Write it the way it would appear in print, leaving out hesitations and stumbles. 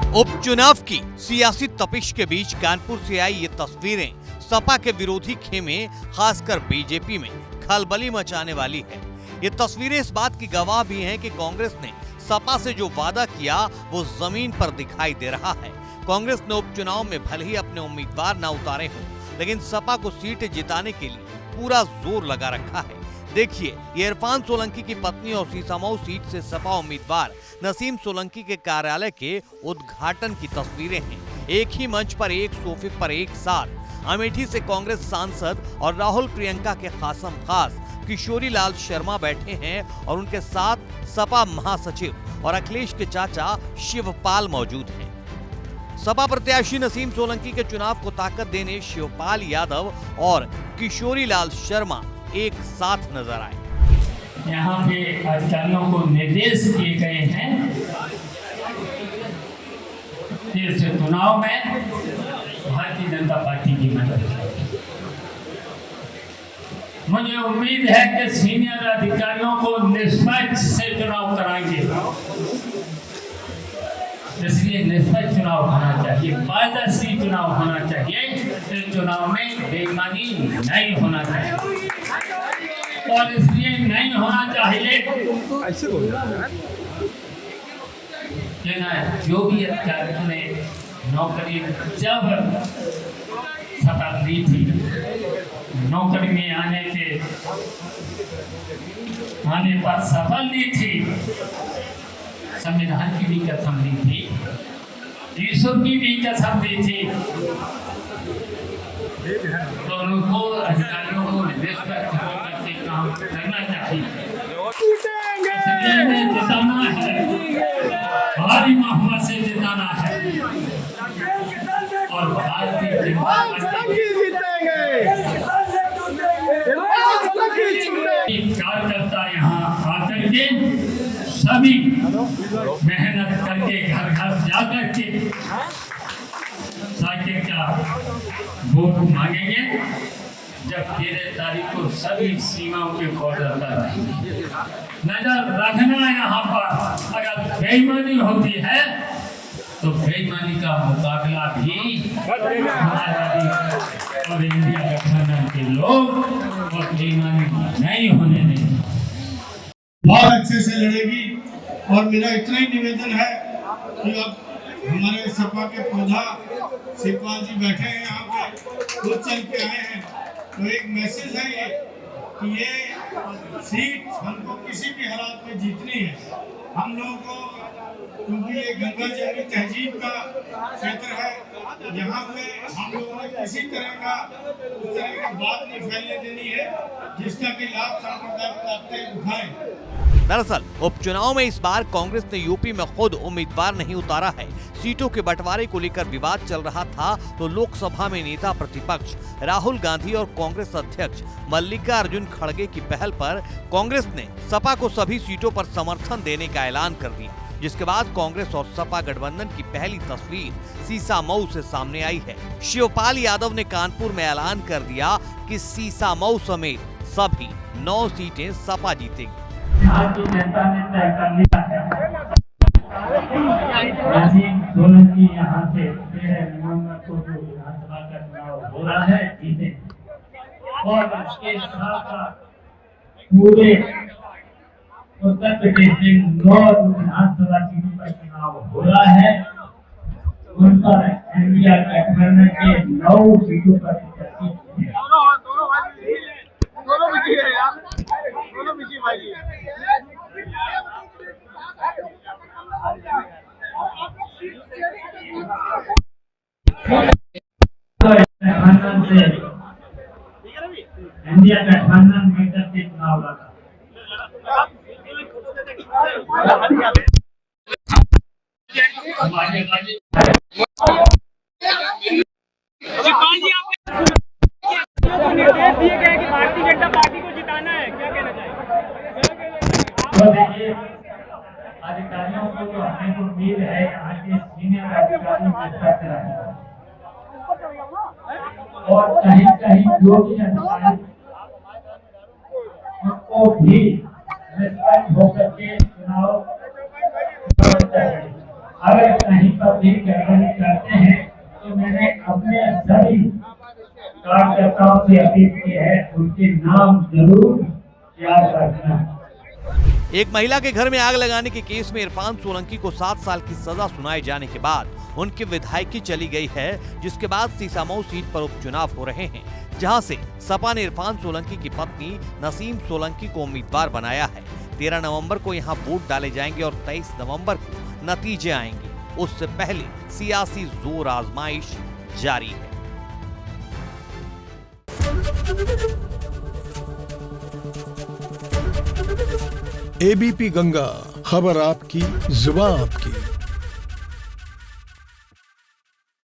उपचुनाव की सियासी तपिश के बीच कानपुर से आई ये तस्वीरें सपा के विरोधी खेमे खासकर बीजेपी में खलबली मचाने वाली है। ये तस्वीरें इस बात की गवाह भी हैं कि कांग्रेस ने सपा से जो वादा किया वो जमीन पर दिखाई दे रहा है। कांग्रेस ने उपचुनाव में भले ही अपने उम्मीदवार न उतारे हों, लेकिन सपा को सीट जिताने के लिए पूरा जोर लगा रखा है। देखिए, ये इरफान सोलंकी की पत्नी और सीसामऊ सीट से सपा उम्मीदवार नसीम सोलंकी के कार्यालय के उद्घाटन की तस्वीरें हैं। एक ही मंच पर एक सोफे पर एक साथ अमेठी से कांग्रेस सांसद और राहुल प्रियंका के खासम खास किशोरी लाल शर्मा बैठे हैं और उनके साथ सपा महासचिव और अखिलेश के चाचा शिवपाल मौजूद हैं। सपा प्रत्याशी नसीम सोलंकी के चुनाव को ताकत देने शिवपाल यादव और किशोरी लाल शर्मा एक साथ नजर आए। यहाँ पे अधिकारियों को निर्देश दिए गए हैं कि इस चुनाव में भारतीय जनता पार्टी की मदद। मुझे उम्मीद है कि सीनियर अधिकारियों को निष्पक्ष से चुनाव कराएंगे, इसलिए निष्पक्ष चुनाव होना चाहिए, पारदर्शी चुनाव होना चाहिए। इस चुनाव में बेईमानी नहीं होना चाहिए और इसलिए नहीं होना चाहिए ऐसे जो भी अधिकारियों ने नौकरी जब शपथ ली थी, नौकरी में आने पर सफल ली थी, संविधान की भी कसम ली थी, ईश्वर की भी कसम दी थी, तो उनको अधिकारियों को रिस्पेक्ट करके काम करना चाहिए। जिताना है, भारी बहुमत से जिताना है और भारतीय कार्यकर्ता यहाँ आकर के सभी मेहनत करके घर घर जाकर के साइकिल का वोट मांगेंगे। जब 13 तारीख को सभी सीमाओं के बॉर्डर पर रहेंगे। नजर रखना यहाँ पर, अगर बेईमानी होती है तो बेईमानी का मुकाबला भी समाजवादी और इंडिया गठबंधन के लोग और बेईमानी नहीं होने देंगे। बहुत अच्छे से लड़ेगी और मेरा इतना ही निवेदन है कि अब हमारे सपा के पौधा शिवपाल जी बैठे हैं यहाँ पे, खुद चल के आए हैं, तो एक मैसेज है ये कि ये सीट हमको किसी भी हालात में जीतनी है। हम लोगों को, क्योंकि ये गंगा जमुनी तहजीब का क्षेत्र है, यहाँ पे हम लोगों ने किसी तरह की बात नहीं फैलने देनी है जिसका कि लाभ सांप्रदायिक उठाए। दरअसल उपचुनाव में इस बार कांग्रेस ने यूपी में खुद उम्मीदवार नहीं उतारा है। सीटों के बंटवारे को लेकर विवाद चल रहा था तो लोकसभा में नेता प्रतिपक्ष राहुल गांधी और कांग्रेस अध्यक्ष मल्लिकार्जुन खड़गे की पहल पर कांग्रेस ने सपा को सभी सीटों पर समर्थन देने का ऐलान कर दिया, जिसके बाद कांग्रेस और सपा गठबंधन की पहली तस्वीर सीसामऊ से सामने आई है। शिवपाल यादव ने कानपुर में ऐलान कर दिया कि सीसामऊ समेत सभी 9 सीटें सपा जीतेगी। भारतीय जनता ने तय कर लिया है नसीम सोलंकी यहाँ से 13 नवंबर को जो विधानसभा का चुनाव हो रहा है जीते, और उसके साथ पूरे उत्तर प्रदेश में 9 विधानसभा सीटों पर चुनाव हो रहा है। उन पर इंडिया गठबंधन के 9 सीटों पर इंडिया गठबंधन मिलकर के चुनाव लड़ा। निर्देश दिए गए कि भारतीय जनता पार्टी को जिताना है, क्या कहना चाहिए? अधिकारियों को तो हमें तो उम्मीद है यहाँ के सीनियर अधिकारियों के साथ रहेंगे और कहीं कहीं जो भी अधिकारी उनको भी निष्पक्ष होकर के चुनाव अगर कहीं पर भी से अपील की है, उनके नाम जरूर याद रखना। एक महिला के घर में आग लगाने के केस में इरफान सोलंकी को 7 साल की सजा सुनाए जाने के बाद उनकी विधायकी चली गई है, जिसके बाद सीसामऊ सीट पर उपचुनाव हो रहे हैं, जहां से सपा ने इरफान सोलंकी की पत्नी नसीम सोलंकी को उम्मीदवार बनाया है। 13 नवंबर को यहां वोट डाले जाएंगे और 23 नवंबर को नतीजे आएंगे। उससे पहले सियासी जोर आजमाइश जारी है। एबीपी गंगा, खबर आपकी, जुबान आपकी।